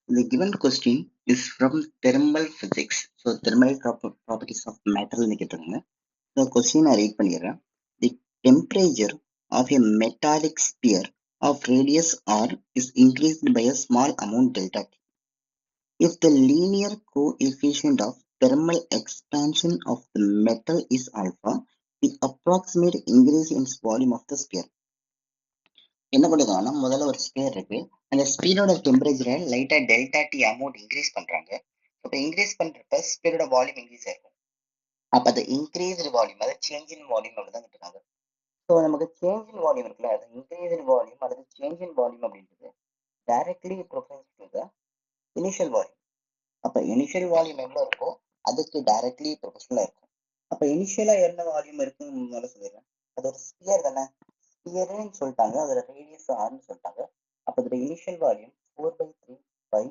The given question is from thermal physics. So, thermal properties of metal னு கேட்டிருக்காங்க. The question I read பண்ணிடுறேன். The temperature of a metallic sphere of radius r is increased by a small amount delta T. If the linear coefficient of thermal expansion of the metal is alpha, the approximate increase in volume of the sphere. என்ன பண்ணுறாங்கன்னா முதல்ல ஒரு sphere இருக்கு. அந்த ஸ்பியரோட டெம்பரேச்சரை லைட்டா delta D amount increase பண்றாங்க. இப்போ இன்க்ரீஸ் பண்றப்ப ஸ்பியரோட வால்யூம் இன்க்ரீஸ் ஆயிருக்கும். அப்ப அது இன்க்ரீஸ்டு வால்யூம், அதாவது சேஞ்ச் இன் வால்யூம் அப்படிதான் கேட்டிருக்காங்க. ஸோ நமக்கு சேஞ்ச் இன் வால்யூம் இருக்குல்ல, அது இன்க்ரீஸ்டு வால்யூம் அல்லது சேஞ்ச் இன் வால்யூம் அப்படின்றது directly proportional to the initial volume. அப்ப இனிஷியல் வால்யூம் எவ்வளவு இருக்கோ அதுக்கு டைரக்ட்லி ப்ரொபோர்ஷனலா இருக்கும். அப்ப இனிஷியலா என்ன வால்யூம் இருக்குன்னு முதல்ல சொல்லிடுறேன். அது ஒரு ஸ்பியர் தானே, ஸ்பியர்னு சொல்லிட்டாங்க, அதோட ரேடியஸ் ஆர்னு சொல்லிட்டாங்க. அப்ப அதோட இனிஷியல் வால்யூம் 4/3 பை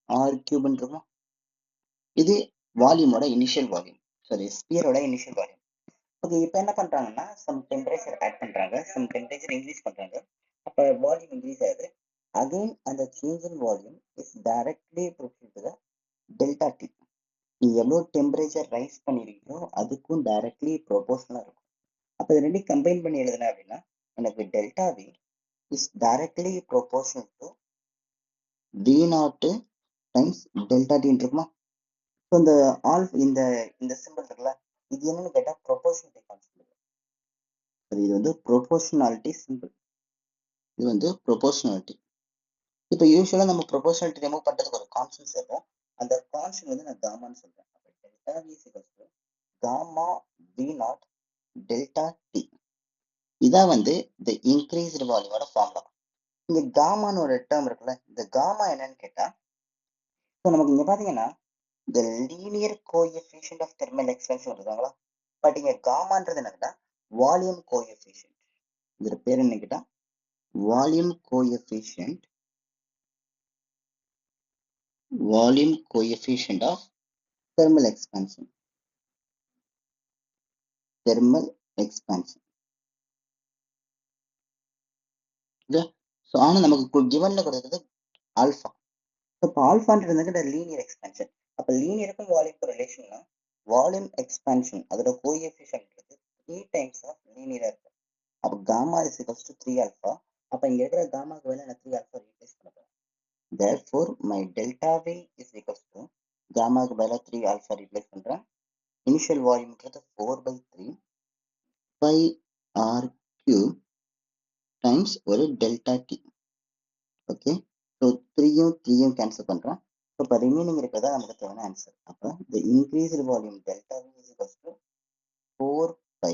ஆர் கியூப்னு இருக்கும். இது வால்யூமோட இனிஷியல் வால்யூம், சாரி ஸ்பியரோட இனிஷியல் வால்யூம். ஓகே, இப்போ என்ன பண்றாங்கன்னா சம் டெம்பரேச்சர் ஆட் பண்றாங்க, சம் டெம்பரேச்சர் இன்க்ரீஸ் பண்றாங்க. அப்ப வால்யூம் இன்க்ரீஸ் ஆகுது. அகைன் அந்த change in volume is directly proportional to the delta T. நீங்க எவ்வளவு டெம்பரேச்சர் ரைஸ் பண்ணிருக்கீங்களோ அதுக்கும் டைரக்ட்லி ப்ரொபோர்ஷனலா இருக்கும். அப்ப இது ரெண்டையும் கம்பைன் பண்ணி எழுதுனா அப்படின்னா எனக்கு delta V is directly proportional to V naught times delta டின்னு இருக்குமா. ஸோ இந்த இந்த இந்த சிம்பிள் இருக்குல்ல, இது என்னன்னு கேட்டா ப்ரொபோர்ஷனாலிட்டி கான்செப்ட். இது வந்து ப்ரொபோர்ஷனாலிட்டி சிம்பிள், இது வந்து ப்ரொபோர்ஷனாலிட்டி. இப்போ யூஸ்வலா நம்ம ப்ரொபோர்ஷனாலிட்டி ரிமூவ் பண்றதுக்கு ஒரு கான்ஸ்டன்ட் இருக்கும். அந்த கான்ஸ்டன்ட் வந்து நான் காமான்னு சொல்றேன். Delta V is equal to gamma V not delta T. இதான் வந்து இந்த இன்க்ரீஸ்டு வால்யூமோட ஃபார்முலா. இங்க காமான்னு ஒரு டேர்ம் இருக்குல்ல, இந்த காமா என்னன்னு கேட்டா, ஸோ நமக்கு இங்க பாத்தீங்கன்னா இந்த linear coefficient of thermal expansion இருக்காங்களா, பட் இங்க காமான்றது என்ன கேட்டா வால்யூம் கோஎஃபிஷியன்ட். இதோட பேர் என்ன கேட்டா volume coefficient, volume coefficient of thermal expansion, thermal expansion. So ஆனா நமக்கு கிவன்ல கொடுத்தது ஆல்ஃபா. இப்போ ஆல்ஃபான்றது லீனியர் எக்ஸ்பான்ஷன். அப்ப லீனியருக்கும் வால்யூம்க்கும் ரிலேஷன்னா வால்யூம் எக்ஸ்பான்ஷன் அதோட கோஎஃபிஷியன்ட் 3 டைம்ஸ் ஆஃப் லீனியரா இருக்கு. அப்ப gamma is equals to 3 alpha. அப்ப இங்க இருக்கிற காமாக்கு பதிலா நான் 3 ஆல்ஃபா ரீப்ளேஸ் பண்ண போறேன். therefore my delta v is equals to காமாக்கு பதிலா 3 ஆல்ஃபா ரீப்ளேஸ் பண்றேன். இனிஷியல் வால்யூம்ன்றது 4/3 பை ஆர் கியூப் டைம்ஸ் ஒரு டெல்டா டி. ஓகே, ஸோ 3யும் கேன்சல் பண்றோம். இப்போ ரிமைனிங் இருக்கிறதா நமக்கு தேவையான ஆன்சர். அப்போ the increased volume delta V is equals to 4 pi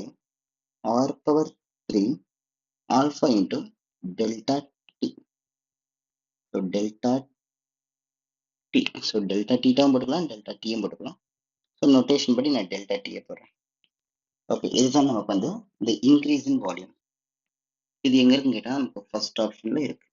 r power 3 alpha into delta t. So delta t. So delta t டாவும் போட்டுக்கலாம், delta t யும் போட்டுக்கலாம். ஸோ நோட்டேஷன் படி நான் delta t போடுறேன். ஓகே, இதுதான் நமக்கு வந்து the increase in volume. இது எங்க இருக்குன்னு கேட்டா நமக்கு ஃபர்ஸ்ட் ஆப்ஷன்ல இருக்கு.